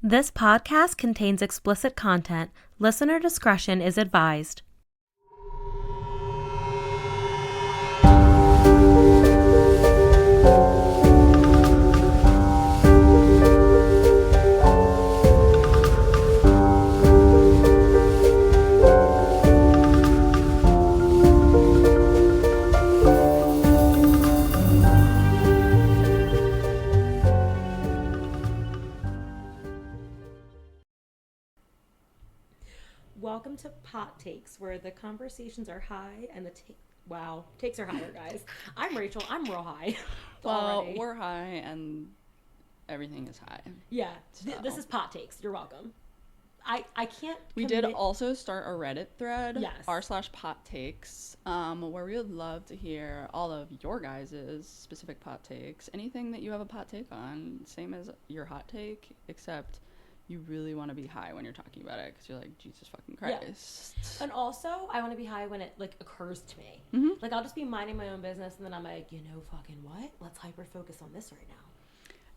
This podcast contains explicit content. Listener discretion is advised. Welcome to Pot Takes, where the conversations are high and the takes are higher, guys. I'm Rachel. I'm real high. Well, we're high and everything is high. Yeah, this is Pot Takes. You're welcome. I can't. We did also start a Reddit thread, yes, r/pot takes, where we would love to hear all of your guys' specific pot takes. Anything that you have a pot take on, same as your hot take, except you really want to be high when you're talking about it because you're like, Jesus fucking Christ. Yeah. And also, I want to be high when it occurs to me. Mm-hmm. Like, I'll just be minding my own business and then I'm like, fucking what? Let's hyper focus on this right now.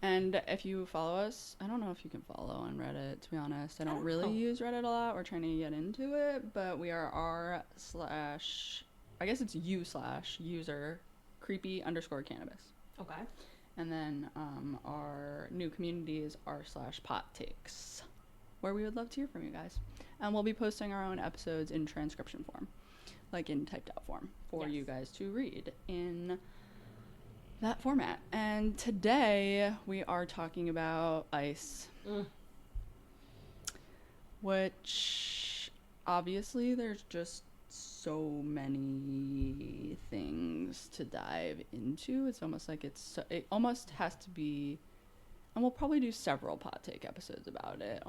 And if you follow us, I don't know if you can follow on Reddit, to be honest. I don't really use Reddit a lot. We're trying to get into it, but we are I guess it's u/user creepy_cannabis. Okay. And then our new community is r/pot takes, where we would love to hear from you guys. And we'll be posting our own episodes in transcription form, like in typed out form, for you guys to read in that format. And today we are talking about ICE, which obviously there's just so many things to dive into. It's almost like it almost has to be, and we'll probably do several pot take episodes about it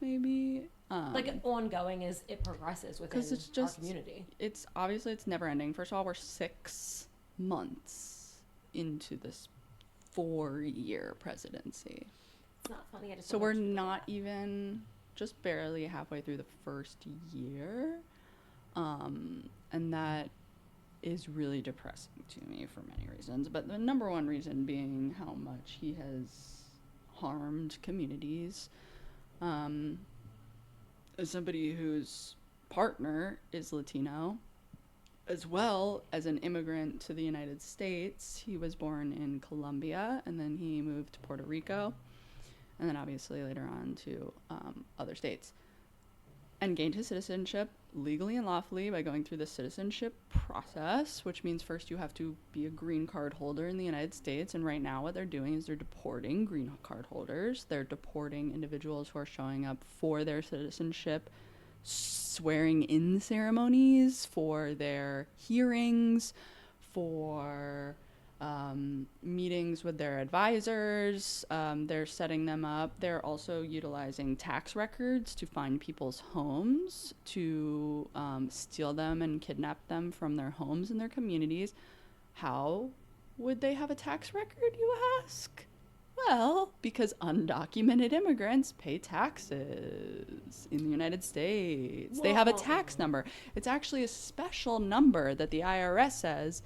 maybe like ongoing as it progresses within our community. It's never ending. First of all, we're 6 months into this 4-year presidency. It's not funny. So we're not even just barely halfway through the first year. And that is really depressing to me for many reasons. But the number one reason being how much he has harmed communities. As somebody whose partner is Latino, as well as an immigrant to the United States. He was born in Colombia, and then he moved to Puerto Rico, and then obviously later on to other states, and gained his citizenship legally and lawfully by going through the citizenship process, which means first you have to be a green card holder in the United States. And right now what they're doing is they're deporting green card holders. They're deporting individuals who are showing up for their citizenship swearing in ceremonies, for their hearings, for meetings with their advisors. They're setting them up. They're also utilizing tax records to find people's homes, to steal them and kidnap them from their homes and their communities. How would they have a tax record, you ask? Well, because undocumented immigrants pay taxes in the United States. Whoa. They have a tax number. It's actually a special number that the IRS says,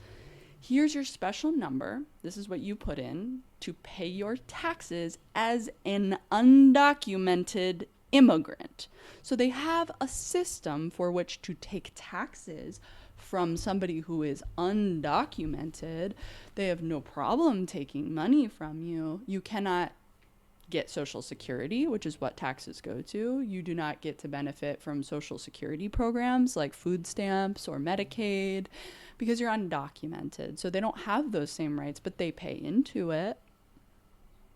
here's your special number. This is what you put in to pay your taxes as an undocumented immigrant. So they have a system for which to take taxes from somebody who is undocumented. They have no problem taking money from you. You cannot get Social Security, which is what taxes go to. You do not get to benefit from Social Security programs like food stamps or Medicaid because you're undocumented. So they don't have those same rights, but they pay into it.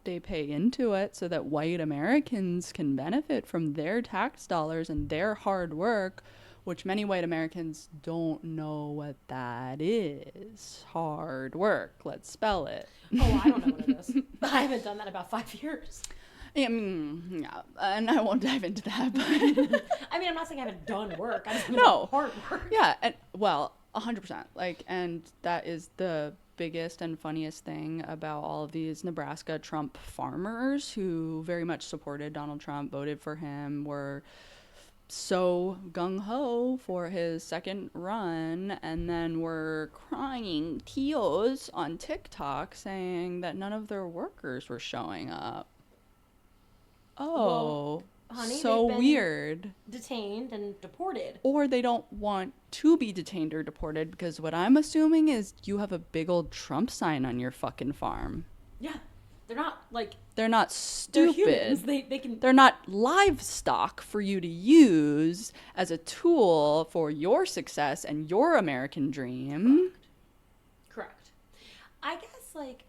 They pay into it so that white Americans can benefit from their tax dollars and their hard work, which many white Americans don't know what that is. Hard work. Let's spell it. Oh, I don't know what it is. I haven't done that in about 5 years. Yeah, and I won't dive into that. But I mean, I'm not saying I haven't done work. I just haven't done hard work. Yeah, and 100%. And that is the biggest and funniest thing about all of these Nebraska Trump farmers who very much supported Donald Trump, voted for him, were so gung-ho for his second run, and then were crying tears on TikTok saying that none of their workers were showing up. Oh, honey, so they've been weird. detained and deported. Or they don't want to be detained or deported because what I'm assuming is you have a big old Trump sign on your fucking farm. Yeah, they're not like They're not they're stupid. humans. They can. They're not livestock for you to use as a tool for your success and your American dream. Correct. I guess like,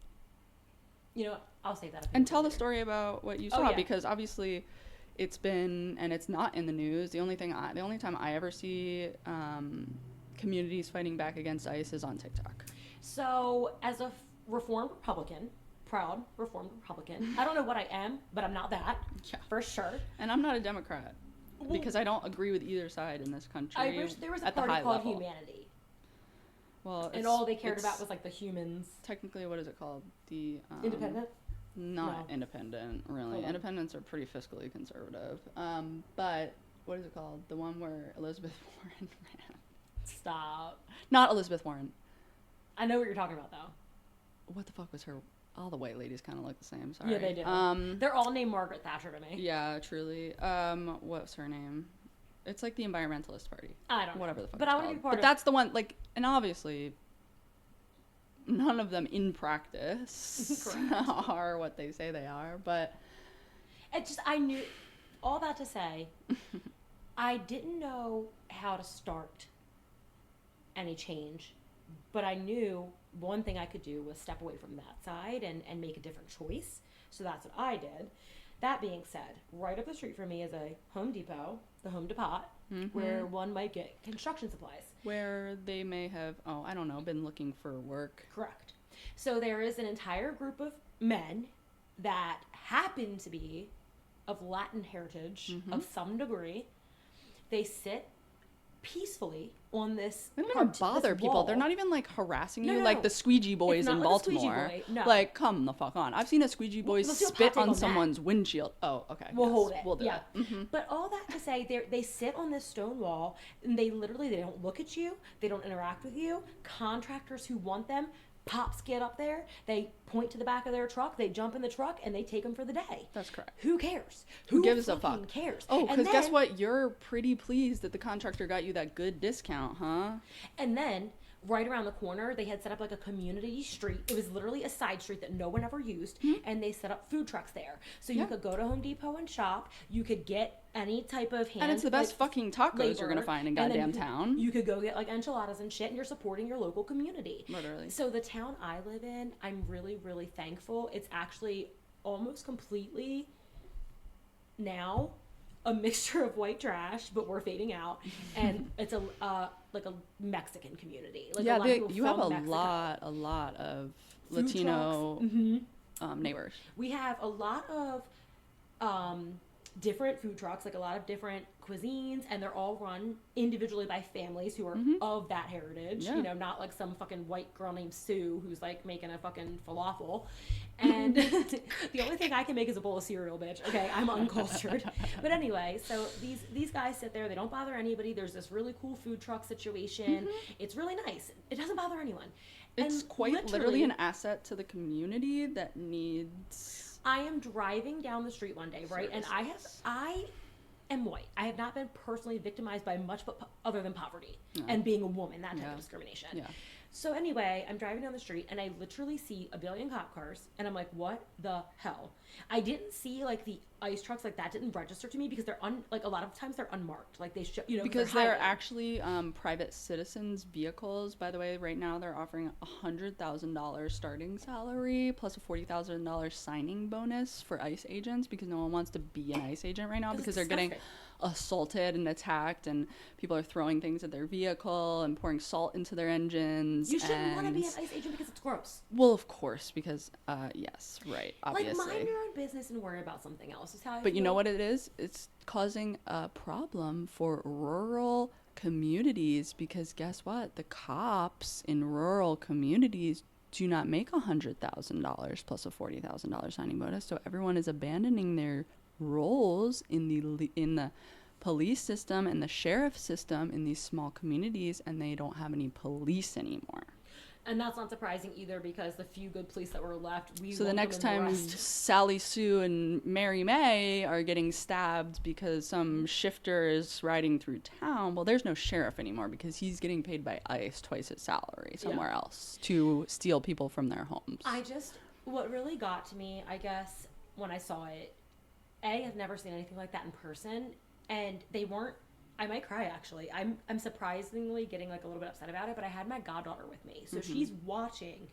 I'll say that. And tell the story about what you Oh, saw yeah. because obviously it's been and it's not in the news. The only time I ever see communities fighting back against ICE is on TikTok. So, as a reformed Republican, proud reformed Republican, I don't know what I am, but I'm not that. Yeah. For sure. And I'm not a Democrat because I don't agree with either side in this country. I wish there was a at the party high called level. Humanity. Well, And all they cared about was like the humans. technically what is it called? The Independent? Not No. independent, really. Hold on. Independents are pretty fiscally conservative. But what is it called? The one where Elizabeth Warren ran. Stop. Not Elizabeth Warren. I know what you're talking about though. What the fuck was her? All the white ladies kind of look the same. Sorry. Yeah, they do. They're all named Margaret Thatcher to me. Yeah, truly. What's her name? It's like the Environmentalist Party. I don't know. Whatever the fuck But it's I want to called. be part But of that's the one, like, and obviously, none of them in practice are what they say they are, but It just, I knew, all that to say, I didn't know how to start any change, but I knew one thing I could do was step away from that side and make a different choice. So that's what I did. That being said, right up the street from me is a Home Depot, the Home Depot, where one might get construction supplies. where they may have, I don't know, been looking for work. Correct. So there is an entire group of men that happen to be of Latin heritage of some degree. They sit peacefully on this. They don't even bother people. wall. They're not even like harassing No, you no, like no. the squeegee boys It's not in like a squeegee Baltimore. boy, no. Like, come the fuck on. I've seen a squeegee boy Let's do a hot spit take on on that. someone's windshield. Oh, okay. We'll yes, hold it. We'll do yeah. it. But all that to say, they sit on this stone wall, and they don't look at you. They don't interact with you. Contractors who want them, pops get up there. They point to the back of their truck. They jump in the truck, and they take them for the day. That's correct. Who cares? Who gives a fucking fuck? cares? Oh, And because guess then- what? You're pretty pleased that the contractor got you that good discount, huh? And then right around the corner, they had set up like a community street. It was literally a side street that no one ever used, and they set up food trucks there. So you Yeah. could go to Home Depot and shop. You could get any type of hand. And it's the best like, fucking tacos you're gonna labor, find in and then goddamn town. You could go get like enchiladas and shit, and you're supporting your local community. Literally. So the town I live in, I'm really, really thankful. It's actually almost completely now a mixture of white trash, but we're fading out, and it's like a Mexican community. Like Yeah, a lot of people you have from a Mexico. lot of Food Latino trucks. Mhm. neighbors. We have a lot of different food trucks, like a lot of different cuisines, and they're all run individually by families who are of that heritage. Yeah. You know, not like some fucking white girl named Sue who's like making a fucking falafel. And the only thing I can make is a bowl of cereal, bitch. Okay, I'm uncultured. But anyway, so these guys sit there. They don't bother anybody. There's this really cool food truck situation. It's really nice. It doesn't bother anyone. It's And quite literally an asset to the community that needs. I am driving down the street one day, right? And I am white. I have not been personally victimized by much but other than poverty and being a woman, that type of discrimination. Yeah. So anyway, I'm driving down the street and I literally see a billion cop cars and I'm like, what the hell? I didn't see like the ICE trucks, like that didn't register to me because they're like a lot of times they're unmarked. Like they show, Because they're hiding. actually private citizens' vehicles. By the way, right now they're offering $100,000 starting salary plus a $40,000 signing bonus for ICE agents because no one wants to be an ICE agent right now because it's they're getting disgusting. assaulted and attacked and people are throwing things at their vehicle and pouring salt into their engines. You shouldn't want to be an and- ICE agent because it's gross. Well, of course, because yes, right, obviously. Like mind your own business and worry about something else. Is how I But you feel. know what it is? It's causing a problem for rural communities because guess what? The cops in rural communities do not make $100,000 plus a $40,000 signing bonus. So everyone is abandoning their roles in the police system and the sheriff system in these small communities, and they don't have any police anymore. And that's not surprising either because the few good police that were left, So the next time Sally Sue and Mary May are getting stabbed because some shifter is riding through town, well, there's no sheriff anymore because he's getting paid by ICE twice his salary somewhere else to steal people from their homes. What really got to me, I guess, when I saw it, I've never seen anything like that in person, and they weren't. I might cry, actually. I'm surprisingly getting like a little bit upset about it, but I had my goddaughter with me. So she's watching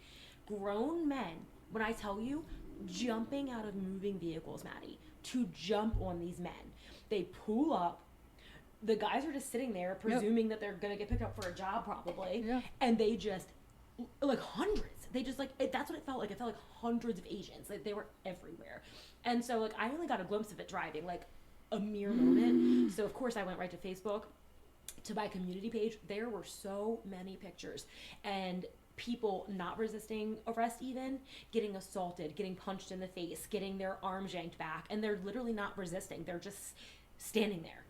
grown men, when I tell you, jumping out of moving vehicles, Maddie, to jump on these men. They pull up. The guys are just sitting there, presuming that they're going to get picked up for a job, probably. Yeah. And they just, like hundreds. They just like, that's what it felt like. It felt like hundreds of Asians. Like they were everywhere. And so like, I only got a glimpse of it driving, like, a mere moment. So of course I went right to Facebook to my community page. There were so many pictures and people not resisting arrest, even getting assaulted, getting punched in the face, getting their arms yanked back, and they're literally not resisting. They're just standing there.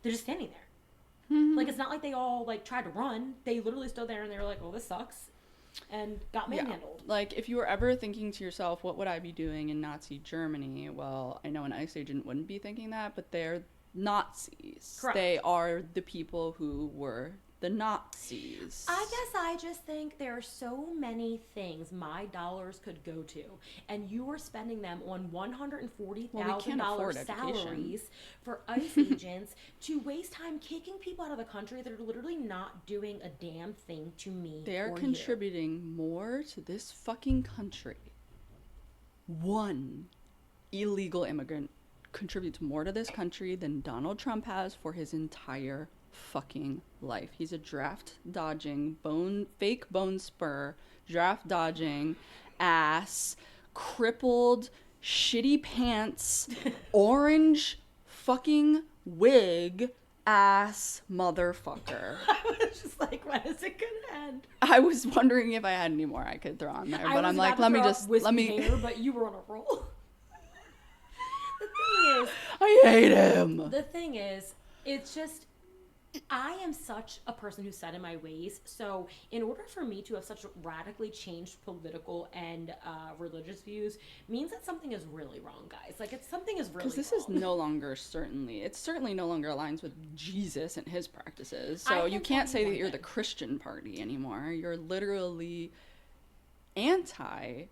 They're just standing there. Like it's not like they all like tried to run. They literally stood there and they were like, "Oh, this sucks," and got manhandled. Like if you were ever thinking to yourself, what would I be doing in Nazi Germany? Well, I know an ICE agent wouldn't be thinking that, but they're Nazis. Correct. They are the people who were the Nazis. I guess I just think there are so many things my dollars could go to, and you are spending them on $140,000 salaries for ICE agents to waste time kicking people out of the country that are literally not doing a damn thing to me. They are contributing more to this fucking country. One illegal immigrant contributes more to this country than Donald Trump has for his entire fucking life. He's a draft dodging fake bone spur, draft dodging ass, crippled, shitty pants, orange fucking wig ass motherfucker. I was just like, when is it gonna end? I was wondering if I had any more I could throw on there, but I'm like, let me hair, but you were on a roll. The thing is, I hate him. The thing is, it's just, I am such a person who's set in my ways. So in order for me to have such radically changed political and religious views means that something is really wrong, guys. Like something is really wrong. Because this is no longer it certainly no longer aligns with Jesus and his practices. So you can't say that you're the Christian party anymore. You're literally anti-life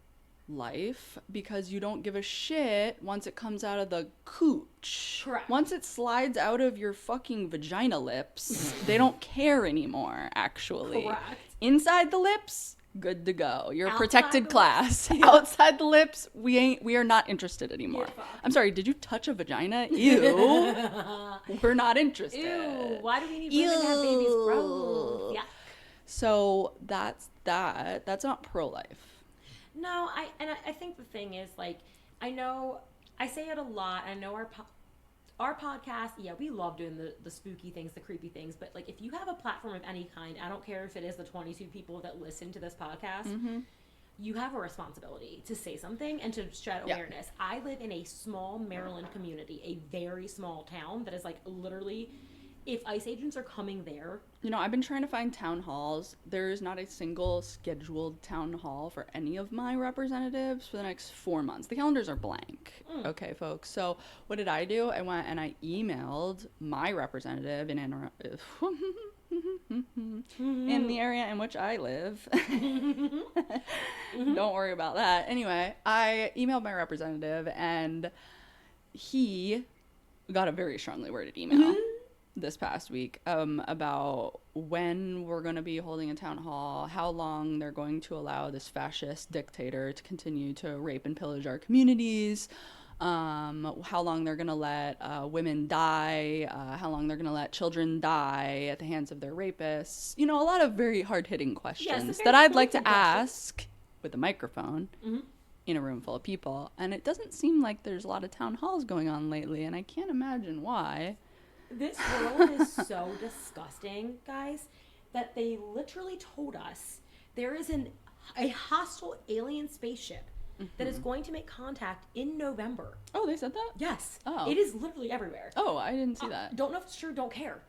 because you don't give a shit once it comes out of the cooch. Correct. Once it slides out of your fucking vagina lips, they don't care anymore, actually. Correct. Inside the lips, good to go. You're a protected class. Yeah. Outside the lips, we are not interested anymore. Yeah. I'm sorry, did you touch a vagina? Ew. We're not interested. Ew. Why do we need women to have babies? Gross. Yeah. So that's that. That's not pro-life. No, I think the thing is, like, I know I say it a lot. I know our podcast, yeah, we love doing the spooky things, the creepy things, but like if you have a platform of any kind, I don't care if it is the 22 people that listen to this podcast, you have a responsibility to say something and to spread awareness. I live in a small Maryland community, a very small town that is like literally, if ICE agents are coming there. You know, I've been trying to find town halls. There's not a single scheduled town hall for any of my representatives for the next 4 months. The calendars are blank. Okay, folks. So what did I do? I went and I emailed my representative in in the area in which I live. Don't worry about that. Anyway, I emailed my representative and he got a very strongly worded email this past week about when we're going to be holding a town hall, how long they're going to allow this fascist dictator to continue to rape and pillage our communities, how long they're going to let women die, how long they're going to let children die at the hands of their rapists. You know, a lot of very hard-hitting questions that I'd like to ask with a microphone in a room full of people. And it doesn't seem like there's a lot of town halls going on lately, and I can't imagine why. This world is so disgusting, guys, that they literally told us there is a hostile alien spaceship that is going to make contact in November. Oh, they said that? Yes. Oh. It is literally everywhere. Oh, I didn't see that. Don't know if it's true, don't care.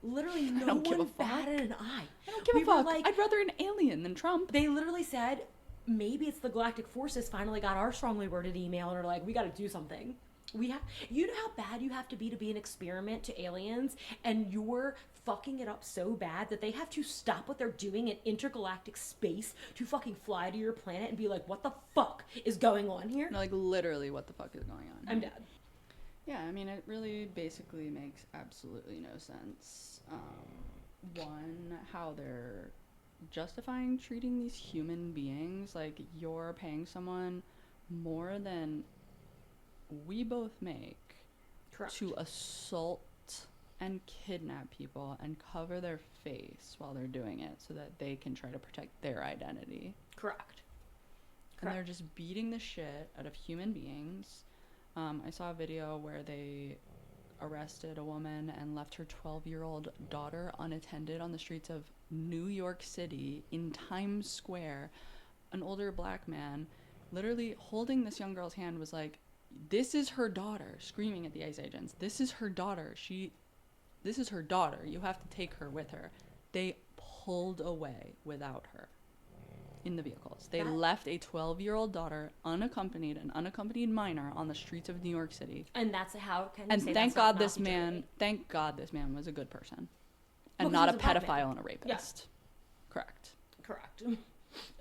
Literally no don't give a one fuck. batted an eye. I don't give We a were fuck. like- I'd rather an alien than Trump. They literally said, maybe it's the Galactic Forces finally got our strongly worded email and are like, we got to do something. You know how bad you have to be an experiment to aliens, and you're fucking it up so bad that they have to stop what they're doing in intergalactic space to fucking fly to your planet and be like, what the fuck is going on here? No, like, literally, what the fuck is going on? I'm dead. Yeah, I mean, it really basically makes absolutely no sense. One, how they're justifying treating these human beings like you're paying someone more than we both make Correct. to assault and kidnap people and cover their face while they're doing it so that they can try to protect their identity. Correct. And they're just beating the shit out of human beings. I saw a video where they arrested a woman and left her 12-year-old daughter unattended on the streets of New York City in Times Square. An older black man literally holding this young girl's hand was like, this is her daughter, screaming at the ICE agents. This is her daughter. This is her daughter. You have to take her with her. They pulled away without her in the vehicles. They left a 12-year-old daughter unaccompanied, an unaccompanied minor, on the streets of New York City. And that's how can you And say thank that's not God this Nazi man, Germany? thank God this man was a good person, and Well, 'cause not a he was a black man. pedophile and a rapist. Correct. Correct.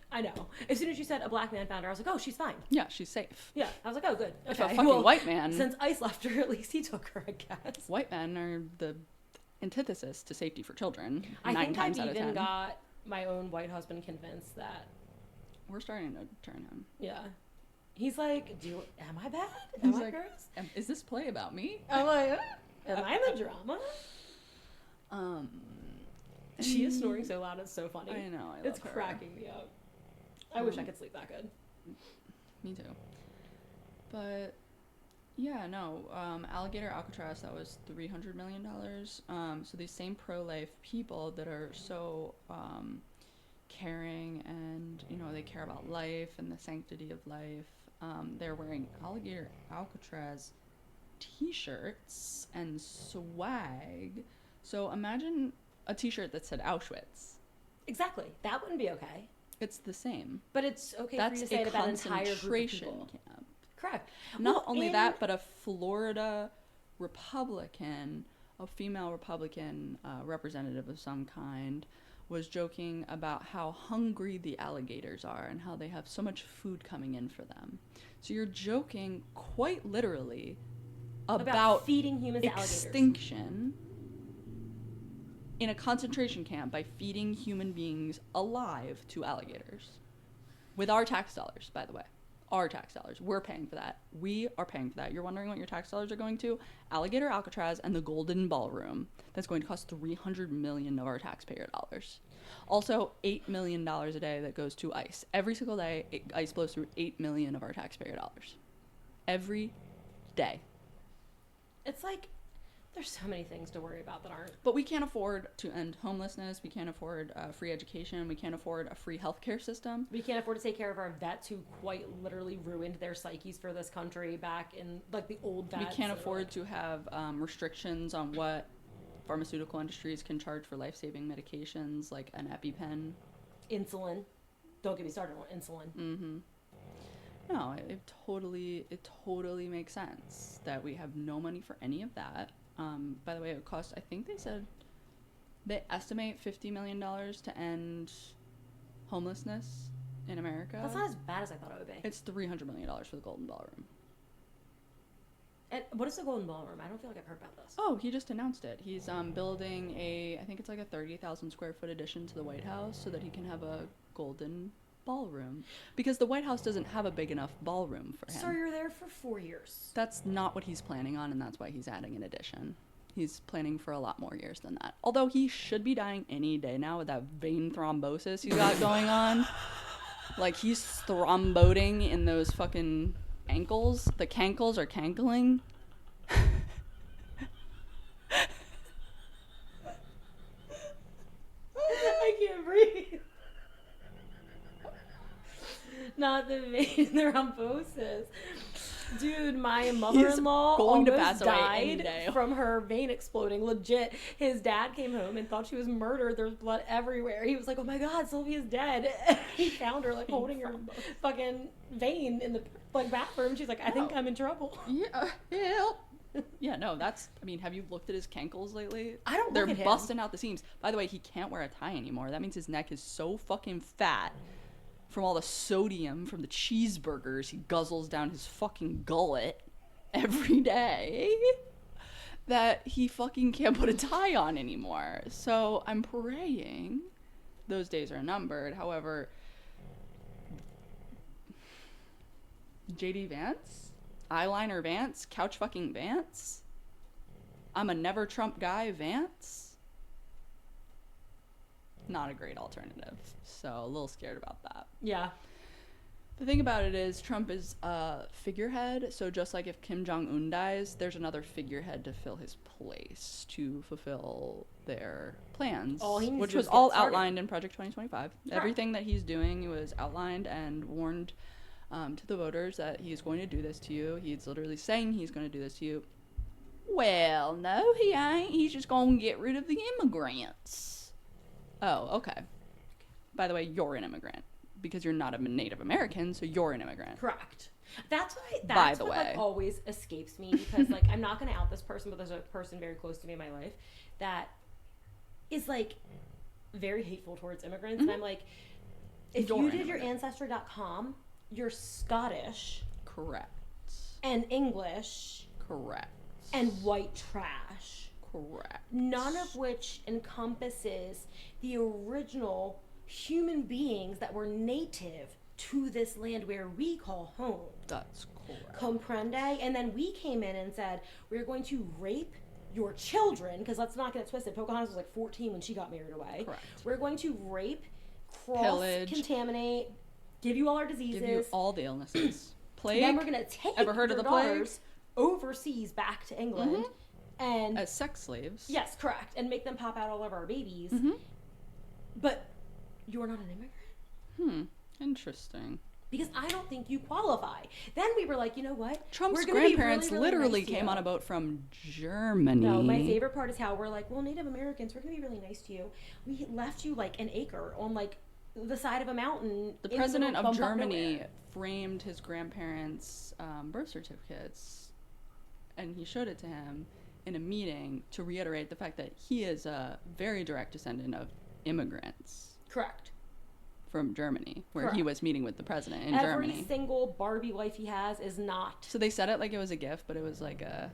I know. As soon as you said a black man found her, I was like, oh, she's fine. Yeah, she's safe. Yeah. I was like, oh, good. If Okay. a fucking white man, Since ICE left her, at least he took her, I guess. white men are the antithesis to safety for children. I 9 think times I've out of even 10. got my own white husband convinced that, We're starting to turn him. yeah. He's like, am I bad? Am He's I like, gross? Is this play about me? I'm like, am I the drama? She is snoring so loud, it's so funny. I know. I love It's her. cracking me up. I wish I could sleep that good. Me too. But yeah, no. Alligator Alcatraz, that was $300 million. So these same pro-life people that are so caring and they care about life and the sanctity of life. They're wearing Alligator Alcatraz T-shirts and swag. So imagine a T-shirt that said Auschwitz. Exactly. That wouldn't be okay. It's the same. But it's okay That's for you to say a it about an entire group of concentration people. camp. Correct. Not Well, only and- that, but a Florida Republican, a female Republican representative of some kind, was joking about how hungry the alligators are and how they have so much food coming in for them. So you're joking quite literally about feeding humans to alligators. extinction in a concentration camp by feeding human beings alive to alligators. With our tax dollars, by the way. Our tax dollars. We're paying for that. We are paying for that. You're wondering what your tax dollars are going to? Alligator Alcatraz and the Golden Ballroom. That's going to cost $300 million of our taxpayer dollars. Also, $8 million a day that goes to ICE. Every single day, ICE blows through $8 million of our taxpayer dollars. Every day. It's like, there's so many things to worry about that aren't. But we can't afford to end homelessness. We can't afford free education. We can't afford a free healthcare system. We can't afford to take care of our vets who quite literally ruined their psyches for this country back in, like, the old vets. We can't that are afford like- to have restrictions on what pharmaceutical industries can charge for life-saving medications like an EpiPen. Insulin. Don't get me started on insulin. Mm-hmm. No, it totally makes sense that we have no money for any of that. By the way, it would cost, I think they said, they estimate $50 million to end homelessness in America. That's not as bad as I thought it would be. It's $300 million for the Golden Ballroom. And what is the Golden Ballroom? I don't feel like I've heard about this. Oh, he just announced it. He's building I think it's like a 30,000 square foot addition to the White House so that he can have a golden ballroom. Because the White House doesn't have a big enough ballroom for him. So you're there for 4 years. That's not what he's planning on, and that's why he's adding an addition. He's planning for a lot more years than that. Although he should be dying any day now with that vein thrombosis he's got going on. Like, he's thromboting in those fucking ankles. The cankles are cankling. I can't breathe. Not the vein, the thrombosis. Dude, my mother-in-law going to almost pass away any died day. from her vein exploding. Legit. His dad came home and thought she was murdered. There's blood everywhere. He was like, oh my god, Sylvia's dead. He found her like holding her fucking vein in the like bathroom. She's like, I think I'm in trouble. Yeah, help. Yeah, no, that's, I mean, have you looked at his cankles lately? I don't They're look at him. busting out the seams. By the way, he can't wear a tie anymore. That means his neck is so fucking fat from all the sodium from the cheeseburgers he guzzles down his fucking gullet every day that he fucking can't put a tie on anymore. So I'm praying those days are numbered. However, JD Vance? Eyeliner Vance? Couch fucking Vance? I'm a never Trump guy Vance? Not a great alternative. So a little scared about that. Yeah. The thing about it is Trump is a figurehead. So just like if Kim Jong-un dies, there's another figurehead to fill his place to fulfill their plans. All he needs which to do was is get all started. outlined in Project 2025. Everything that he's doing was outlined and warned to the voters that he's going to do this to you. He's literally saying he's going to do this to you. Well, no, he ain't. He's just going to get rid of the immigrants. Oh, okay. By the way, you're an immigrant because you're not a Native American, so you're an immigrant. Correct. That's why. By That's the what way. like always escapes me because like I'm not gonna out this person, but there's a person very close to me in my life that is like very hateful towards immigrants, and I'm like, if You're you an did your immigrant. Ancestry.com, you're Scottish Correct. and English Correct. and white trash. Correct. None of which encompasses the original human beings that were native to this land where we call home. That's correct. Comprende? And then we came in and said, we're going to rape your children, because let's not get it twisted. Pocahontas was like 14 when she got married away. Correct. We're going to rape, Pillage. cross-contaminate, give you all our diseases. Give you all the illnesses. Plague. Then we're going to take Ever heard of your the plague? daughters overseas back to England. And As sex slaves. yes, correct. And make them pop out all of our babies. Mhm. But you're not an immigrant? Interesting. Because I don't think you qualify. Then we were like, you know what? Trump's We're gonna be grandparents really, really literally nice to came you. on a boat from Germany. No, my favorite part is how we're like, well, Native Americans, we're gonna be really nice to you. We left you like an acre on like the side of a mountain. The in president middle of bumfuck Germany nowhere. framed his grandparents' birth certificates, and he showed it to him in a meeting to reiterate the fact that he is a very direct descendant of immigrants Correct. from Germany, where he Correct. was meeting with the president in Every Germany. single Barbie wife he has is not. So they said it like it was a gift, but it was like a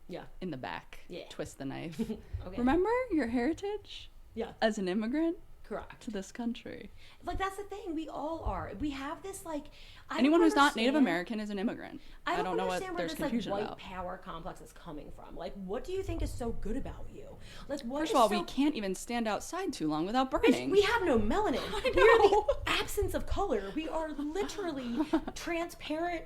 Yeah. in the back. Yeah. Twist the knife. Okay. Remember your heritage Yeah. as an immigrant Correct. to this country. Like that's the thing. We all are. We have this like. I Anyone don't who's not Native understand- American is an immigrant. I don't know what understand where there's this like confusion white about. power complex is coming from. Like, what do you think is so good about you? Like, what First is of all, so... we can't even stand outside too long without Bitch, burning. we have no melanin. I We are the know. absence of color. We are literally transparent,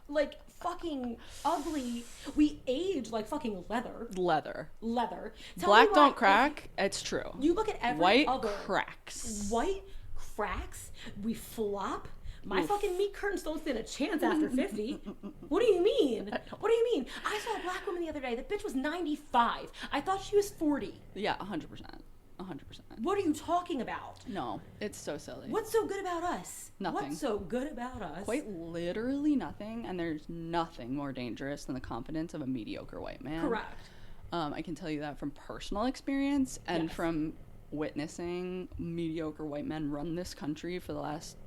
like fucking ugly. We age like fucking leather. Leather. Leather. Tell Black me why- don't crack. It's true. You look at every White other cracks. white cracks. We flop. My Oof. fucking meat curtains don't stand a chance after 50. What do you mean? What do you mean? I saw a black woman the other day. The bitch was 95. I thought she was 40. Yeah, 100%. 100%. What are you talking about? No, it's so silly. What's so good about us? Nothing. What's so good about us? Quite literally nothing, and there's nothing more dangerous than the confidence of a mediocre white man. Correct. I can tell you that from personal experience and Yes. from witnessing mediocre white men run this country for the last,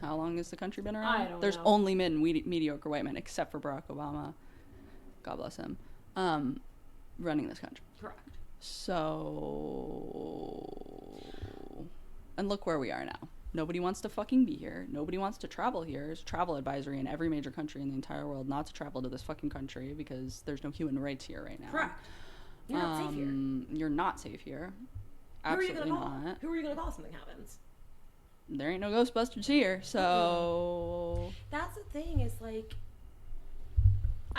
how long has the country been around? I don't There's know. only been mediocre white men, except for Barack Obama, God bless him, running this country. Correct. So, and look where we are now. Nobody wants to fucking be here. Nobody wants to travel here. There's travel advisory in every major country in the entire world not to travel to this fucking country because there's no human rights here right now. Correct. You're not safe here. You're not safe here. Who are you Absolutely gonna call? not. Who are you gonna call if something happens? There ain't no Ghostbusters here, so That's the thing. Is like,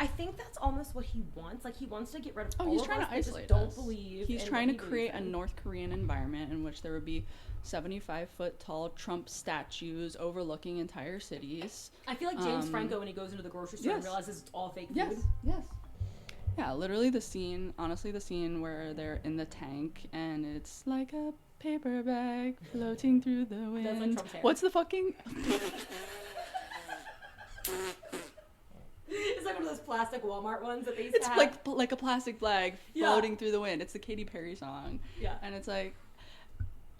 I think that's almost what he wants. Like, he wants to get rid of all he's of trying us to that just isolate don't us. believe He's in trying to what he create a believes in. North Korean environment in which there would be 75-foot tall Trump statues overlooking entire cities. I feel like James Franco when he goes into the grocery store and yes. realizes it's all fake food. Yes. Yeah, literally the scene where they're in the tank and it's like a paper bag floating through the wind. That's like Trump's hair. What's the fucking... It's like one of those plastic Walmart ones that they used It's to have. like a plastic flag Yeah. floating through the wind. It's the Katy Perry song. Yeah. And it's like,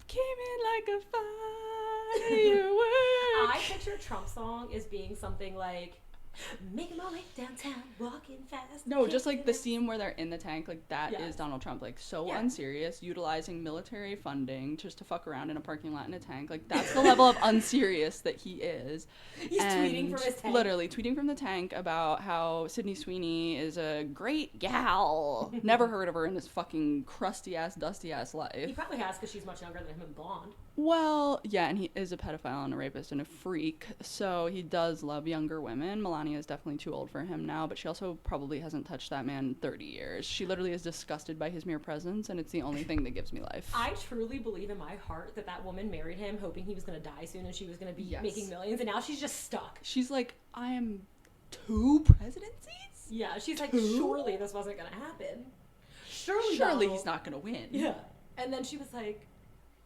came in like a firework. I picture Trump's song as being something like, making my way downtown, walking fast. No, just like the kicking scene where they're in the tank, like that Yes. is Donald Trump, like so Yeah. unserious, utilizing military funding just to fuck around in a parking lot in a tank. Like that's the level of unserious that he is. He's tweeting from his tank. Literally tweeting from the tank about how Sydney Sweeney is a great gal. Never heard of her in his fucking crusty ass, dusty ass He life. probably has because she's much younger than him and blonde. Well, yeah, and he is a pedophile and a rapist and a freak, so he does love younger women. Melania is definitely too old for him now, but she also probably hasn't touched that man in 30 years. She literally is disgusted by his mere presence, and it's the only thing that gives me life. I truly believe in my heart that woman married him hoping he was going to die soon and she was going to be Yes. making millions, and now she's just stuck. She's like, I am 2 presidencies? Yeah, she's like, Who? surely this wasn't going to happen. Surely Surely no. he's not gonna win. Yeah. And then she was like,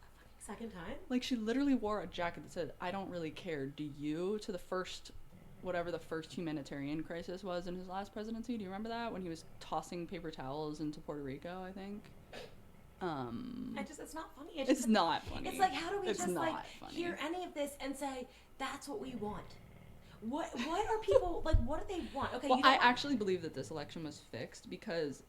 a fucking second time? Like, she literally wore a jacket that said, I don't really care, do you? To the first, whatever the first humanitarian crisis was in his last presidency. Do you remember that? When he was tossing paper towels into Puerto Rico, I think. It's not funny. It's not funny. It's like, how do we It's just like not funny. hear any of this and say that's what we want? What are people like? What do they want? Okay, Well, you don't I want- actually believe that this election was fixed because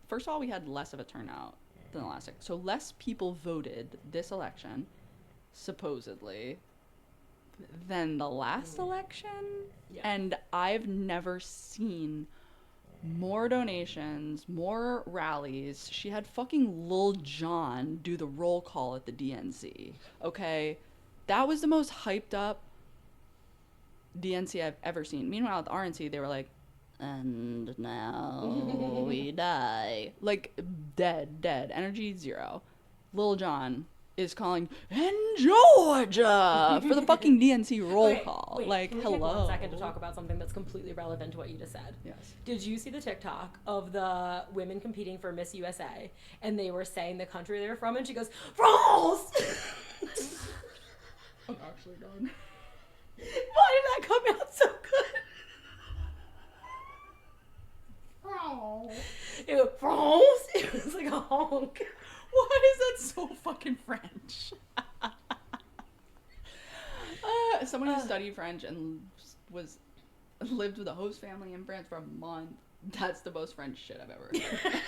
first of all, we had less of a turnout than the last. So less people voted this election, supposedly, than the last election. Yeah. And I've never seen more donations, more rallies. She had fucking Lil Jon do the roll call at the DNC. Okay? That was the most hyped up DNC I've ever seen. Meanwhile, at the RNC, they were like, and now we die. Like, dead. Energy 0. Lil Jon is calling, in Georgia, for the fucking DNC roll Okay, call. wait, like, can we hello. take 1 second to talk about something that's completely relevant to what you just said? Yes. Did you see the TikTok of the women competing for Miss USA and they were saying the country they were from and she goes, France! I'm actually done. Why did that come out so good? It was France. It was like a honk. Why is that so fucking French? Someone who studied French and lived with a host family in France for a month. That's the most French shit I've ever heard.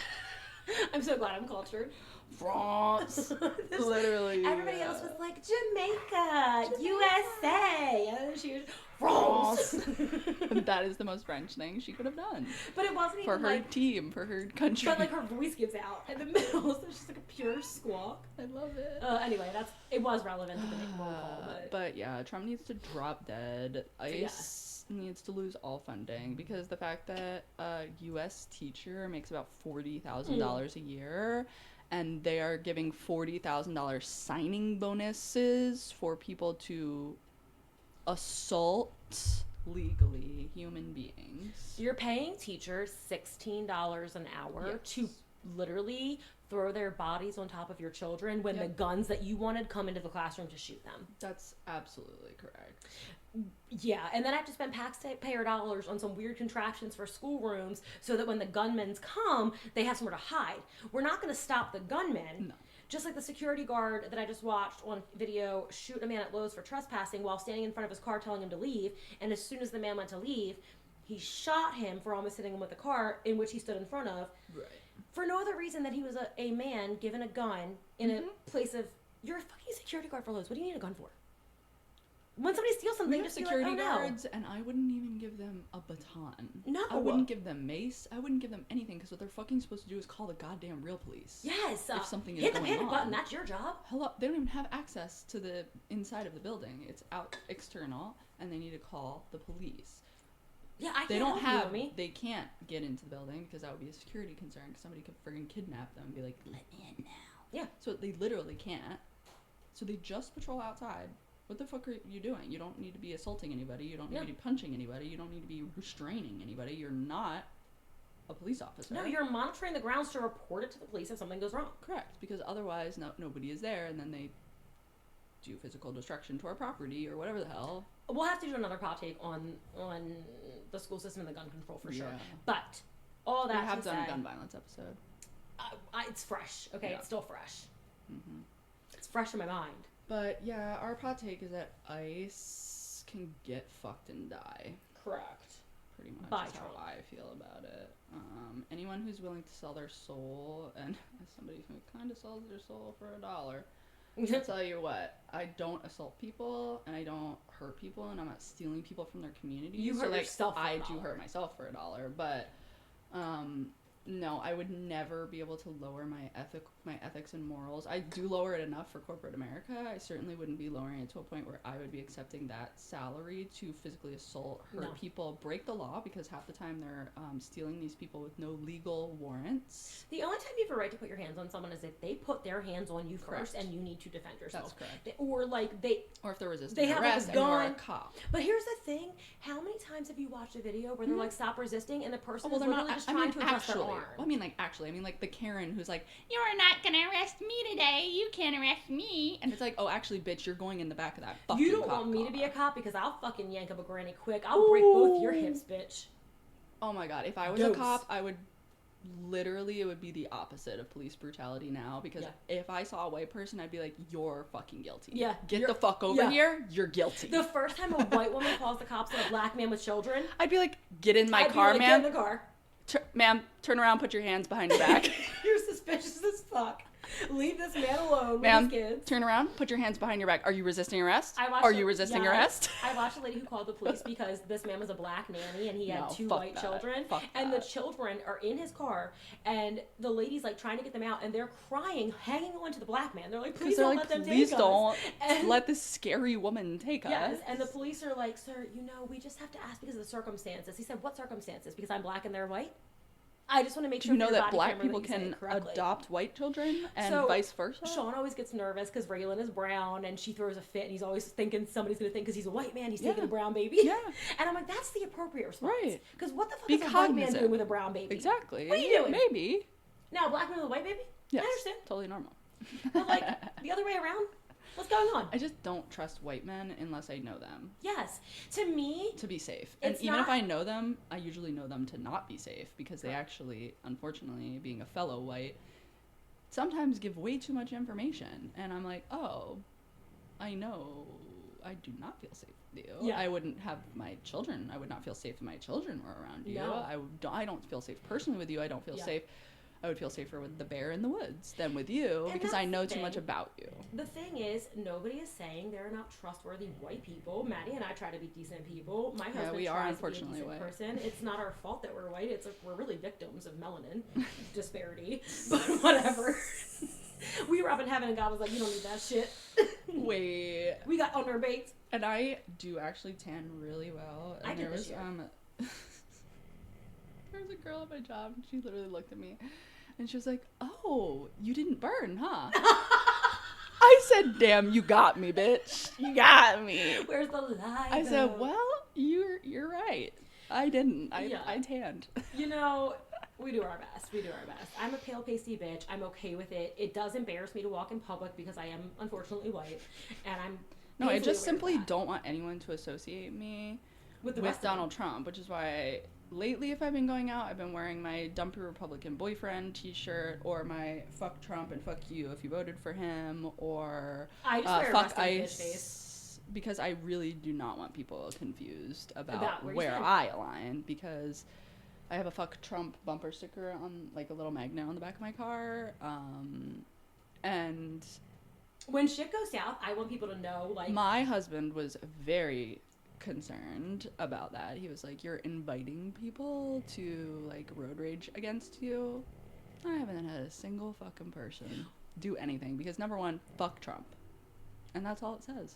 I'm so glad I'm cultured. France. Literally. Everybody else was like Jamaica, USA, and then she was France. That is the most French thing she could have done. But it wasn't For even her like. team, for her country. But like her voice gives out in the middle, so it's just like a pure squawk. I love it. Anyway, it was relevant to the roll call, But yeah, Trump needs to drop dead. ICE needs to lose all funding because the fact that a U.S. teacher makes about $40,000 a year, and they are giving $40,000 signing bonuses for people to assault legally human beings. You're paying teachers $16 an hour Yes. to literally throw their bodies on top of your children when the Yep. guns that you wanted come into the classroom to shoot them. That's absolutely correct. Yeah, and then I have to spend taxpayer dollars on some weird contraptions for schoolrooms so that when the gunmen come, they have somewhere to hide. We're not going to stop the gunmen. No. Just like the security guard that I just watched on video shoot a man at Lowe's for trespassing while standing in front of his car telling him to leave. And as soon as the man went to leave, he shot him for almost hitting him with the car in which he stood in front of. Right. For no other reason than he was a man given a gun in a place of, you're a fucking security guard for Lowe's. What do you need a gun for? When somebody steals something, We have just be security like, oh, no. guards, and I wouldn't even give them a baton. No. I wouldn't give them mace. I wouldn't give them anything because what they're fucking supposed to do is call the goddamn real police. Yes. If something is hit the going panic on. button. That's your job. Hello, they don't even have access to the inside of the building. It's out external, and they need to call the police. Yeah, I They can't don't help you, have, homie. they can't get into the building because that would be a security concern. Because somebody could friggin' kidnap them and be like, let me in now. Yeah. So they literally can't. So they just patrol outside. What the fuck are you doing? You don't need to be assaulting anybody. You don't need to be punching anybody. You don't need to be restraining anybody. You're not a police officer. No, you're monitoring the grounds to report it to the police if something goes wrong. Correct, because otherwise nobody is there, and then they do physical destruction to our property or whatever the hell. We'll have to do another pot take on the school system and the gun control for sure. Yeah. But all that We have to done say, a gun violence episode. it's fresh. Okay, Yeah. it's still fresh. Mm-hmm. It's fresh in my mind. But yeah, our pot take is that ICE can get fucked and die. Correct. Pretty much By is how Trump. I feel about it. Anyone who's willing to sell their soul, and as somebody who kind of sells their soul for $1, I'll tell you what, I don't assault people, and I don't hurt people, and I'm not stealing people from their community. You hurt yourself for I $1. do hurt myself for $1, but no, I would never be able to lower my ethics and morals. I do lower it enough for corporate America. I certainly wouldn't be lowering it to a point where I would be accepting that salary to physically assault, hurt people, break the law, because half the time they're stealing these people with no legal warrants. The only time you have a right to put your hands on someone is if they put their hands on you Correct. first and you need to defend yourself. That's correct. Or like they... Or if they're resisting They have, like, a arrest and you're a gun. cop. But here's the thing. How many times have you watched a video where they're like, stop resisting, and the person is they're literally just trying to adjust their arm? I mean, like the Karen who's like, you're not gonna arrest me today. You can't arrest me. And it's like, oh, actually, bitch, you're going in the back of that fucking You don't cop want me car. to be a cop because I'll fucking yank up a granny quick. I'll break both your hips, bitch. Oh my god, if I was Ghost. a cop, I would literally, it would be the opposite of police brutality now, because if I saw a white person, I'd be like, you're fucking guilty. Yeah. Get the fuck over here, you're guilty. The first time a white woman calls the cops on a black man with children, I'd be like, get in my I'd be car, like, ma'am. Get in the car. Ma'am, turn around, put your hands behind your back. You're suspicious as fuck. Leave this man alone Ma'am, with his kids. turn around, put your hands behind your back. Are you resisting arrest? I watched Are you resisting yes. arrest? I watched a lady who called the police because this man was a black nanny and he had No, 2 fuck white that. children. Fuck And that. the children are in his car and the lady's like trying to get them out and they're crying, hanging on to the black man. They're like, please They're don't like, let them please take don't us. And let this scary woman take yes, us. and the police are like, sir, we just have to ask because of the circumstances. He said, what circumstances? Because I'm black and they're white? I just want to make Do sure you know for your that body black camera people that you say can it correctly. adopt white children and So, vice versa? Sean always gets nervous because Raylan is brown and she throws a fit and he's always thinking somebody's going to think because he's a white man, he's taking a brown baby. Yeah. And I'm like, that's the appropriate response. Right. Because what the fuck Be is a white man cognizant. doing with a brown baby? Exactly. What are you doing? Maybe. Now, a black man with a white baby? Yes. I understand. Totally normal. But like, the other way around? What's going on? I just don't trust white men unless I know them Yes. To me, to be safe. And It's even if not- I know them, I usually know them to not be safe because they actually, unfortunately, being a fellow white, sometimes give way too much information. And I'm like, oh, I know I do not feel safe with you. Yeah. I wouldn't have my children. I would not feel safe if my children were around you. No. I don't feel safe personally with you. I don't feel Yeah. safe. I would feel safer with the bear in the woods than with you And because I that's know the too much thing. about you. the thing is, nobody is saying they're not trustworthy white people. Maddie and I try to be decent people. My husband we are tries unfortunately to be a decent white. person. It's not our fault that we're white. It's like we're really victims of melanin disparity. But whatever. We were up in heaven and God was like, you don't need that shit. Wait. We got underbaked. And I do actually tan really well. And I did there this was year. there was a girl at my job and she literally looked at me and she was like, "Oh, you didn't burn, huh?" I said, "Damn, you got me, bitch. You got me." Where's the lie? I said, though? "Well, you're right. I didn't. Yeah. I tanned." You know, we do our best. We do our best. I'm a pale, pasty bitch. I'm okay with it. It does embarrass me to walk in public because I am unfortunately white, and I'm No, I painfully just aware of simply that. don't want anyone to associate me with, the with rest of them. Donald Trump, which is why lately if I've been going out, I've been wearing my Dumpy Republican Boyfriend t-shirt or my Fuck Trump and Fuck You if you voted for him, or I just wear a Fuck resting bitch ICE, face. because I really do not want people confused about About where you where stand. I align, because I have a Fuck Trump bumper sticker on, like, a little magnet on the back of my car, and When shit goes south, I want people to know, like, my husband was very concerned about that. He was like, "You're inviting people to, like, road rage against you." I haven't had a single fucking person do anything because, number one, fuck Trump. And that's all it says.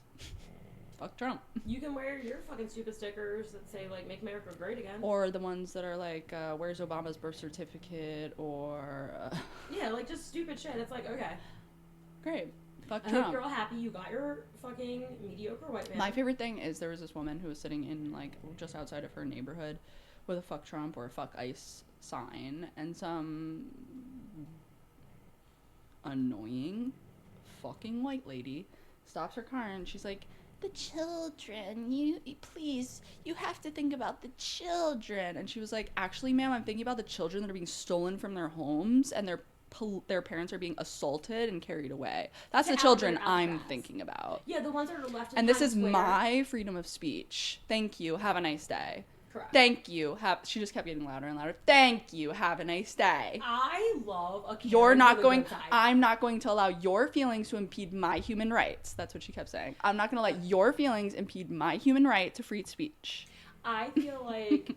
fuck Trump. You can wear your fucking stupid stickers that say, like, make America great again. Or the ones that are like, where's Obama's birth certificate? Or yeah, like, just stupid shit. It's like, okay. Great. Fuck I Trump. hope you're all happy you got your fucking mediocre white man. My favorite thing is there was this woman who was sitting in, like, just outside of her neighborhood with a fuck Trump or a fuck ICE sign, and some annoying fucking white lady stops her car and she's like, the children, you please, you have to think about the children. And she was like, actually, ma'am, I'm thinking about the children that are being stolen from their homes and their parents are being assaulted and carried away. That's the children I'm thinking about. Yeah, the ones that are left in And this Times is Square. my freedom of speech. Thank you. Have a nice day. Correct. Thank you. She just kept getting louder and louder. Thank you. Have a nice day. I love a Karen You're not with a going, good time. I'm not going to allow your feelings to impede my human rights. That's what she kept saying. I'm not going to let your feelings impede my human right to free speech. I feel like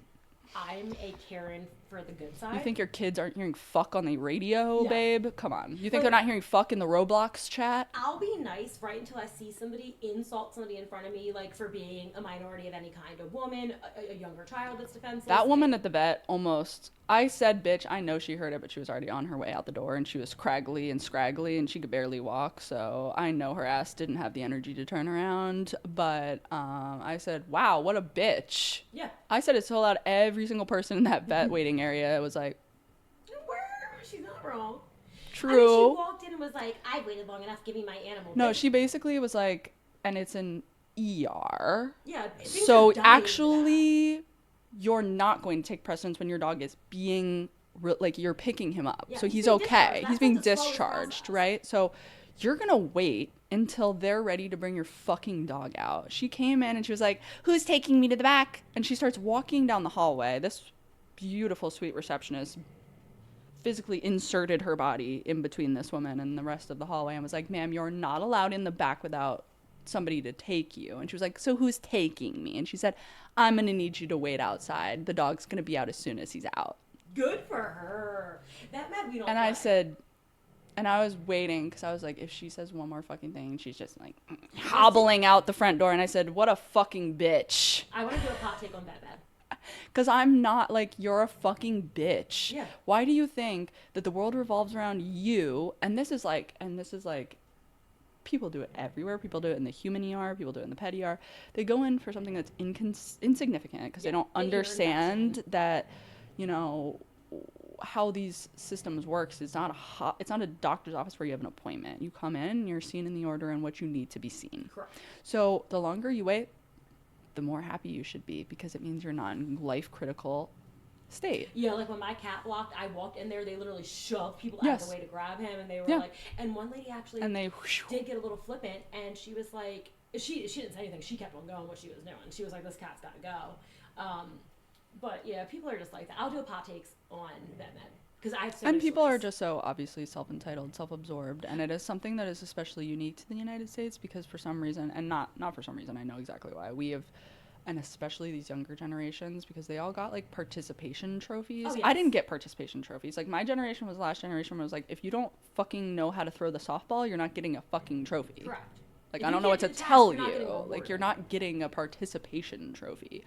I'm a Karen for the good side. You think your kids aren't hearing fuck on the radio, Yeah. babe? Come on. You think Like, they're not hearing fuck in the Roblox chat? I'll be nice right until I see somebody insult somebody in front of me, like for being a minority of any kind, a woman, a younger child that's defenseless. That woman at the vet almost, I said bitch, I know she heard it, but she was already on her way out the door and she was scraggly and scraggly and she could barely walk, so I know her ass didn't have the energy to turn around, but I said, wow, what a bitch. Yeah. I said it so loud, every single person in that vet waiting area was like, She's not wrong. true. I mean, she walked in and was like, I waited long enough, give me my animal. No, Bitch. she basically was like, and it's an ER. Yeah. things So are dying for that. actually, you're not going to take precedence when your dog is being, like, you're picking him up. Yeah, so he's he's being okay. discharged. He's That's being the slowest discharged, process. right? So you're going to wait until they're ready to bring your fucking dog out. She came in and she was like, who's taking me to the back? And she starts walking down the hallway. This beautiful, sweet receptionist physically inserted her body in between this woman and the rest of the hallway and was like, ma'am, you're not allowed in the back without somebody to take you. And she was like, so who's taking me? And she said, I'm going to need you to wait outside. The dog's going to be out as soon as he's out. Good for her. That meant we don't And I play. said, and I was waiting because I was like, if she says one more fucking thing, she's just like hobbling out the front door. And I said, what a fucking bitch. I want to do a hot take on Bad Bad. Because I'm not like, you're a fucking bitch. Yeah. Why do you think that the world revolves around you? And this is like, people do it everywhere. People do it in the human ER. People do it in the pet ER. They go in for something that's insignificant because they don't they hear understand that, you know, how these systems works. It's not a doctor's office where you have an appointment. You come in, you're seen in the order in which you need to be seen. Correct. So the longer you wait, the more happy you should be because it means you're not in life critical state. Yeah, like when my cat walked, I walked in there, they literally shoved people out of Yes. the way to grab him, and they were Yeah. like, and one lady actually And they did get a little flippant, and she was like, she didn't say anything, she kept on going what she was doing. She was like, this cat's gotta go. But yeah, people are just like that. I'll do a pot takes on Batman. Because I have so and many people are stories. just so obviously self-entitled, self-absorbed, and it is something that is especially unique to the United States because for some reason, and not for some reason, I know exactly why, we have, and especially these younger generations, because they all got like participation trophies. Oh, I yes. didn't get participation trophies. Like my generation was the last generation where it was like, if you don't fucking know how to throw the softball, you're not getting a fucking trophy. Correct. Like If I you don't know what to can't do the task, tell you're not getting you. Like rewarded. you're not getting a participation trophy.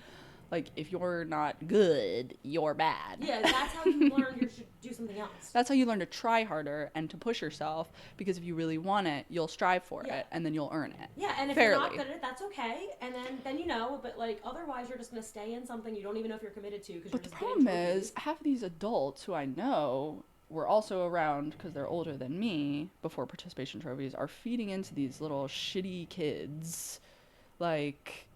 Like if you're not good, you're bad. Yeah, that's how you learn you should do something else. That's how you learn to try harder and to push yourself because if you really want it, you'll strive for Yeah. it and then you'll earn it. Yeah, and if you're not Fairly. good at it, that's okay. And then you know, but like otherwise you're just gonna stay in something you don't even know if you're committed to because you're But the just problem getting is, half of these adults who I know were also around because they're older than me before participation trophies are feeding into these little shitty kids like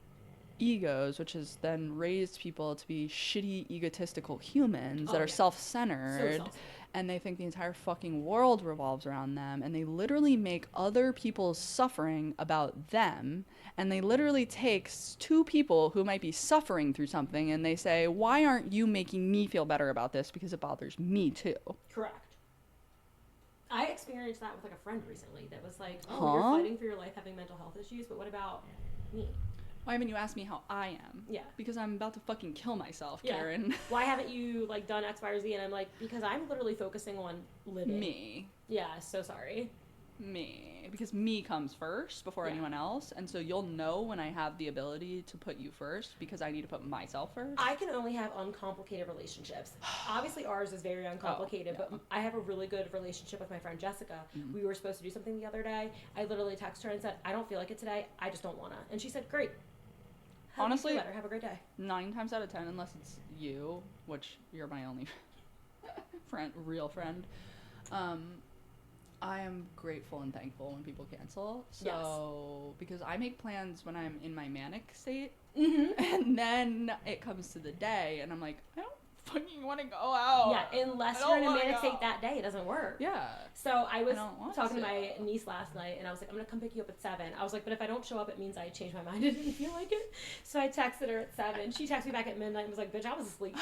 egos, which has then raised people to be shitty egotistical humans Oh, that are yeah. self-centered. self-centered. And they think the entire fucking world revolves around them, and they literally make other people's suffering about them, and they literally take two people who might be suffering through something and they say, why aren't you making me feel better about this because it bothers me too? Correct. I experienced that with like a friend recently that was like, oh, Huh? you're fighting for your life having mental health issues, but what about me? Why haven't you asked me how I am? Yeah. Because I'm about to fucking kill myself, Yeah. Karen. Why haven't you like done X, Y, or Z? And I'm like, because I'm literally focusing on living. Me. Yeah, so sorry. me, because me comes first before Yeah. anyone else, and so you'll know when I have the ability to put you first because I need to put myself first. I can only have uncomplicated relationships. Obviously, ours is very uncomplicated, yeah. but I have a really good relationship with my friend Jessica. Mhm. We were supposed to do something the other day. I literally texted her and said, I don't feel like it today. I just don't want to. And she said, great. Hope Honestly, you feel better. Have a great day. 9 times out of 10, unless it's you, which you're my only real friend, I am grateful and thankful when people cancel. So, because I make plans when I'm in my manic state, Mm-hmm. and then it comes to the day, and I'm like, I don't fucking want to go out. Yeah, unless I you're don't in a wanna manic go. state that day, it doesn't work. Yeah. So I was don't want talking to to. my niece last night, and I was like, I'm gonna come pick you up at 7. I was like, but if I don't show up, it means I changed my mind. I didn't feel like it. So I texted her at 7. She texted me back at midnight and was like, bitch, I was asleep.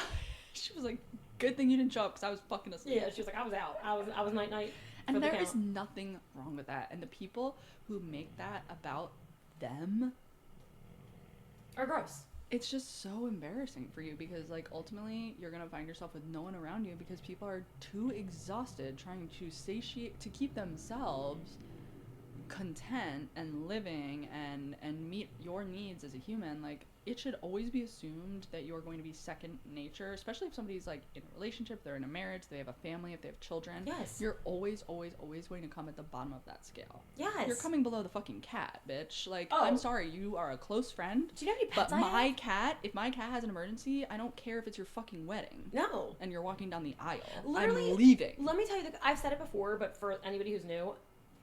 She was like, good thing you didn't show up because I was fucking asleep. Yeah, she was like, I was out. I was night. And for the there count. is nothing wrong with that. And the people who make that about them, Or gross. it's just so embarrassing for you because, like, ultimately you're gonna find yourself with no one around you because people are too exhausted trying to satiate, to keep themselves content and living and meet your needs as a human. Like, it should always be assumed that you're going to be second nature, especially if somebody's like in a relationship, they're in a marriage, they have a family, if they have children. Yes. You're always going to come at the bottom of that scale. Yes. You're coming below the fucking cat, bitch. Like, Oh. I'm sorry, you are a close friend, Do you know how many pets but I my have? cat, if my cat has an emergency, I don't care if it's your fucking wedding No. and you're walking down the aisle. Literally, I'm leaving. Let me tell you, I've said it before, but for anybody who's new,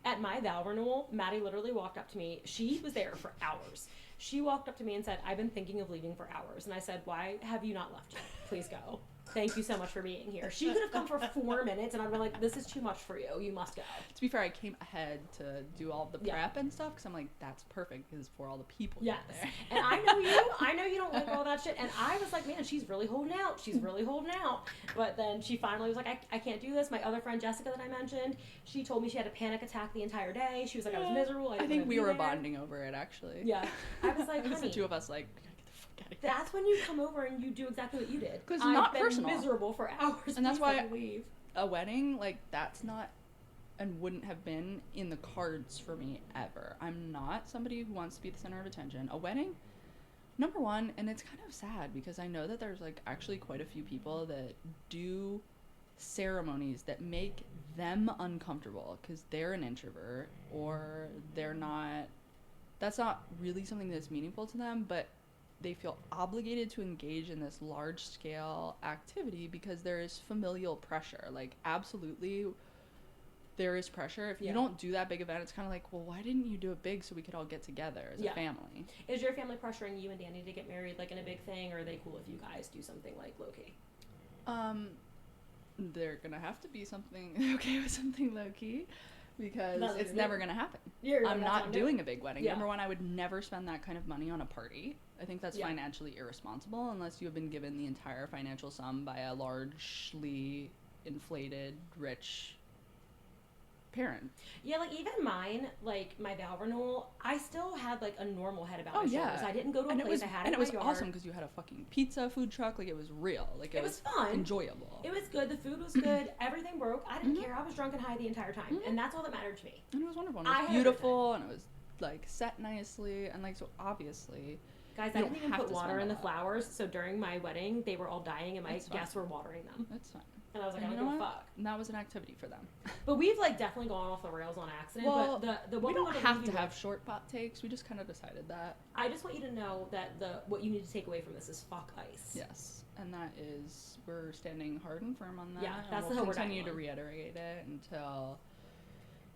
at my vow renewal, Maddie literally walked up to me. She was there for hours. She walked up to me and said, I've been thinking of leaving for hours. And I said, why have you not left yet? Please go. Thank you so much for being here. She could have come for 4 minutes, and I'd be like, this is too much for you. You must go. To be fair, I came ahead to do all the Yeah. prep and stuff because I'm like, that's perfect because for all the people Yes. there. And I know you. I know you don't like all that shit. And I was like, man, she's really holding out. She's really holding out. But then she finally was like, I can't do this. My other friend, Jessica, that I mentioned, she told me she had a panic attack the entire day. She was like, I was miserable. I didn't think wanna we be were there. bonding over it, actually. Yeah. I was like, It was the honey, two of us like, get the fuck out of here. that's when you come over and you do exactly what you did. 'Cause I've not been personal. miserable for hours. And that's Please why- let me leave. A wedding, like, that's not and wouldn't have been in the cards for me ever. I'm not somebody who wants to be the center of attention. A wedding, number one, and it's kind of sad because I know that there's like actually quite a few people that do ceremonies that make them uncomfortable because they're an introvert or they're not, that's not really something that's meaningful to them, but they feel obligated to engage in this large scale activity because there is familial pressure. Like, absolutely there is pressure. If Yeah. you don't do that big event, it's kind of like, well, why didn't you do it big so we could all get together as Yeah. a family? Is your family pressuring you and Danny to get married like in a big thing, or are they cool if you guys do something like low key? They're gonna have to be something okay with something low key because That's what it's you're never doing. gonna happen. that's I'm what not doing a big wedding. Yeah. Number one, I would never spend that kind of money on a party. I think that's Yeah. financially irresponsible unless you have been given the entire financial sum by a largely inflated, rich parent. Yeah, like even mine, like my vow renewal, I still had like a normal head about Oh, my yeah. shoulders. I didn't go to a And it place. was I had and it it was in my awesome yard. because you had a fucking pizza food truck. Like, it was real. Like, It was fun. enjoyable. It was good. The food was good. Everything broke. I didn't Mhm. care. I was drunk and high the entire time, Mhm. and that's all that mattered to me. And it was wonderful. And I it was had beautiful, and it was like set nicely, and like, so obviously. Guys, You I don't didn't even have put to water spend in a the lot. flowers. So during my wedding, they were all dying, and my That's fine. guests were watering them. That's fine. And I was like, And I you don't know give a what? fuck. And that was an activity for them. But we've like definitely gone off the rails on accident. Well, but the We woman don't with the have movie to have with- short pot takes. We just kind of decided that. I just want you to know that what you need to take away from this is fuck ice. Yes. And that is, we're standing hard and firm on that. Yeah, and that's we'll the hill we're dying continue to on. reiterate it until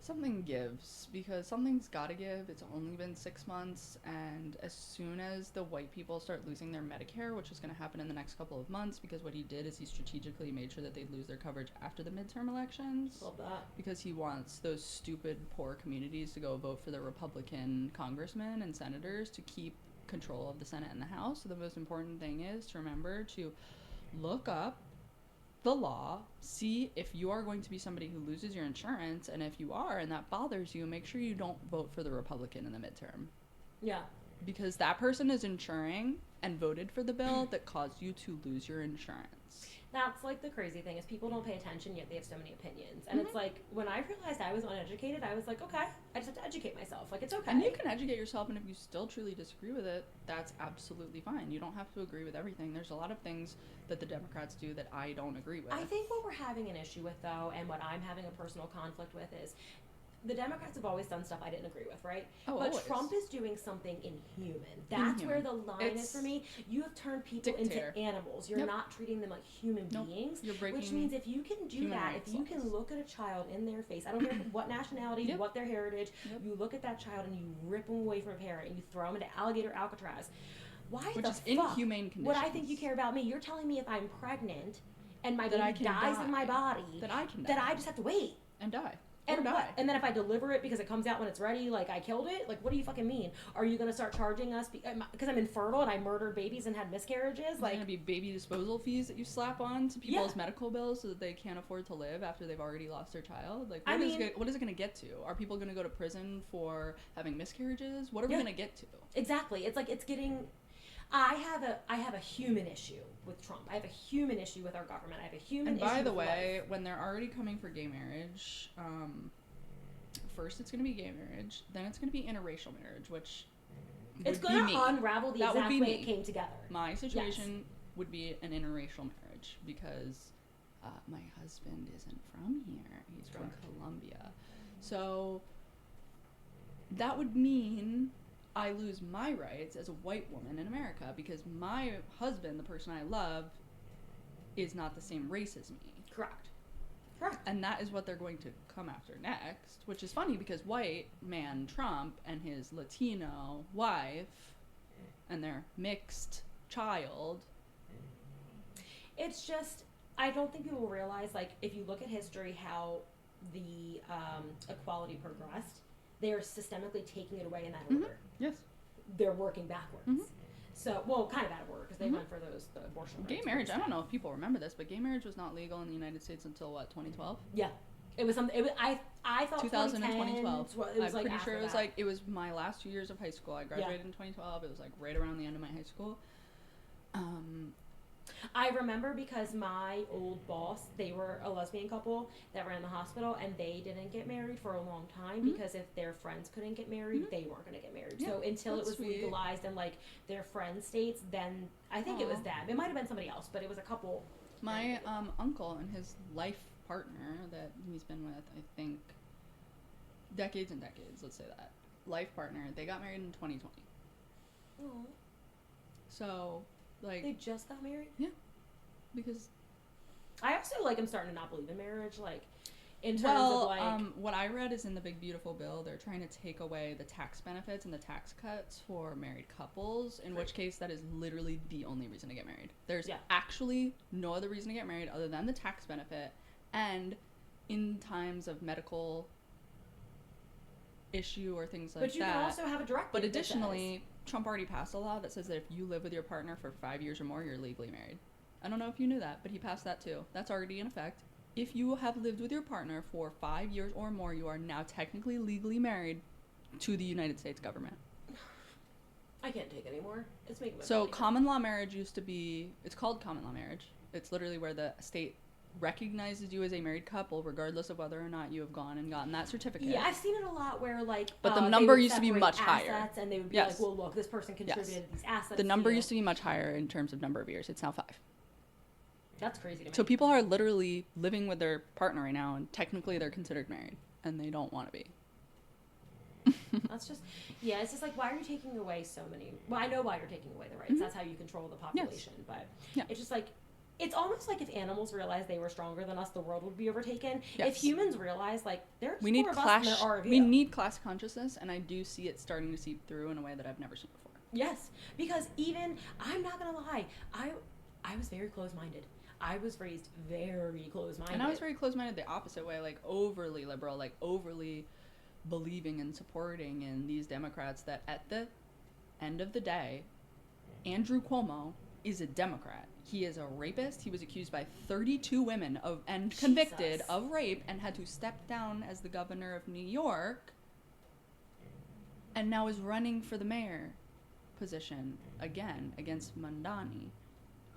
something gives, because something's got to give. It's only been 6 months, and as soon as the white people start losing their Medicare, which is going to happen in the next couple of months, because what he did is he strategically made sure that they'd lose their coverage after the midterm elections. Love that. Because he wants those stupid poor communities to go vote for the Republican congressmen and senators to keep control of the Senate and the House. So the most important thing is to remember to look up the law, see if you are going to be somebody who loses your insurance, and if you are and that bothers you, make sure you don't vote for the Republican in the midterm. Yeah. Because that person is insuring and voted for the bill that caused you to lose your insurance. That's like the crazy thing is people don't pay attention yet they have so many opinions. And Mhm. it's like when I realized I was uneducated, I was like, okay, I just have to educate myself. Like it's okay. And you can educate yourself, and if you still truly disagree with it, that's absolutely fine. You don't have to agree with everything. There's a lot of things that the Democrats do that I don't agree with. I think what we're having an issue with though, and what I'm having a personal conflict with is the Democrats have always done stuff I didn't agree with, right? Oh, but always. Trump is doing something inhuman. That's where Inhuman. the line It's is for me. You have turned people dictator. into animals. You're Yep. not treating them like human Nope. beings. You're breaking Which means if you can do human that, rights if you can laws. look at a child in their face, I don't care what nationality, Yep. what their heritage, Yep. you look at that child and you rip them away from a parent and you throw them into alligator Alcatraz. Why which the is fuck inhumane conditions. would I think you care about me? You're telling me if I'm pregnant and my That I baby can dies in my die. body, that I can that die I just have to wait. and die. And or die. what? And then if I deliver it because it comes out when it's ready, like I killed it, like what do you fucking mean? Are you gonna start charging us because I'm infertile and I murdered babies and had miscarriages? There's Like gonna be baby disposal fees that you slap on to people's medical bills so that they can't afford to live after they've already lost their child. Like, what is it gonna get to? Are people gonna go to prison for having miscarriages? What are we gonna get to? exactly. It's like it's getting. I have a human issue with Trump. I have a human issue with our government. I have a human And issue. by the with way, life. when they're already coming for gay marriage, first it's gonna be gay marriage, then it's gonna be interracial marriage, which it's would be gonna me. unravel the That would exact be way me. it came together. My situation would be an interracial marriage because my husband isn't from here. He's from Colombia. So that would mean I lose my rights as a white woman in America because my husband, the person I love, is not the same race as me. Correct. And that is what they're going to come after next, which is funny because white man Trump and his Latino wife and their mixed child. It's just, I don't think people realize, like, if you look at history, how the equality progressed, they're systemically taking it away in that order. Yes. They're working backwards. Mhm. So, well, kind of out of order, because they Mhm. went for the abortion Gay rights marriage, first. I don't know if people remember this, but gay marriage was not legal in the United States until, what, 2012? Yeah. It was something, I thought 2000 and 2010, 2012. It was I'm like pretty sure after it was that. like, it was my last 2 years of high school. I graduated in 2012. It was like right around the end of my high school. I remember because my old boss, they were a lesbian couple that ran the hospital, and they didn't get married for a long time Mhm. because if their friends couldn't get married, Mhm. they weren't going to get married. Yeah, So until it that's was sweet. legalized in like their friend states, then I think it was Aw. them. It might have been somebody else, but it was a couple. My uncle and his life partner that he's been with, I think, decades and decades, let's say that. Life partner, they got married in 2020. Oh, So, like, they just got married. because I also like. I'm starting to not believe in marriage, like in terms of like. what I read is in the Big Beautiful Bill, they're trying to take away the tax benefits and the tax cuts for married couples, in which case that is literally the only reason to get married. There's Yeah. actually no other reason to get married other than the tax benefit, and in times of medical issue or things like But you that. can also have a direct. But additionally, Trump already passed a law that says that if you live with your partner for 5 years or more, you're legally married. I don't know if you knew that, but he passed that too. That's already in effect. If you have lived with your partner for 5 years or more, you are now technically legally married to the United States government. I can't take anymore. It's making. So common law marriage used to be, it's called common law marriage. It's literally where the state recognizes you as a married couple regardless of whether or not you have gone and gotten that certificate. Yeah, I've seen it a lot where like. But the they number would used to be separate much higher. assets, and they would be Yes. like, "Well, look, this person contributed these assets." The number to you." used to be much higher in terms of number of years. It's now 5. That's crazy to me. So people are literally living with their partner right now, and technically they're considered married, and they don't want to be. That's just, yeah. It's just like, why are you taking away so many? Well, I know why you're taking away the rights. Mhm. That's how you control the population. But Yeah. it's just like, it's almost like if animals realized they were stronger than us, the world would be overtaken. Yes. If humans realize like there's We need more of us than there class. are of you. We need class consciousness, and I do see it starting to seep through in a way that I've never seen before. Yes, because even I'm not gonna lie, I was very closed-minded. I was raised very closed-minded. And I was very close-minded the opposite way, like overly liberal, like overly believing and supporting in these Democrats that at the end of the day, Andrew Cuomo is a Democrat. He is a rapist. He was accused by 32 women of and convicted Jesus. of rape and had to step down as the governor of New York, and now is running for the mayor position again against Mandani,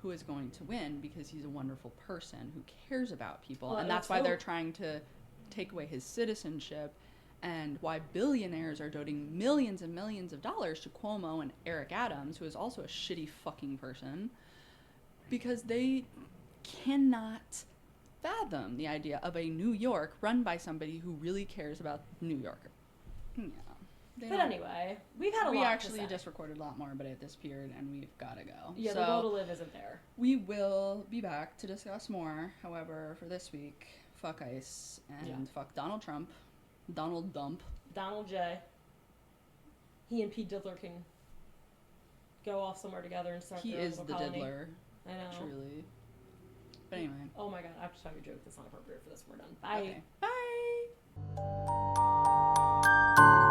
who is going to win because he's a wonderful person who cares about people. Well, and that's let's why they're hope. trying to take away his citizenship, and why billionaires are donating millions and millions of dollars to Cuomo and Eric Adams, who is also a shitty fucking person, because they cannot fathom the idea of a New York run by somebody who really cares about New York. Yeah. They But don't- anyway, we've had a we lot actually to say. just recorded a lot more, but it disappeared, and we've got to go. Yeah, so the will to live isn't there. we will be back to discuss more. However, for this week, fuck ICE and Yeah. fuck Donald Trump, Donald Dump. Donald J. He and Pete Diddler can go off somewhere together and start He their own is the little colony. diddler, I know. truly. But anyway. Oh my god, I have to tell you a joke that's not appropriate for this. We're done. Bye. Okay. Bye.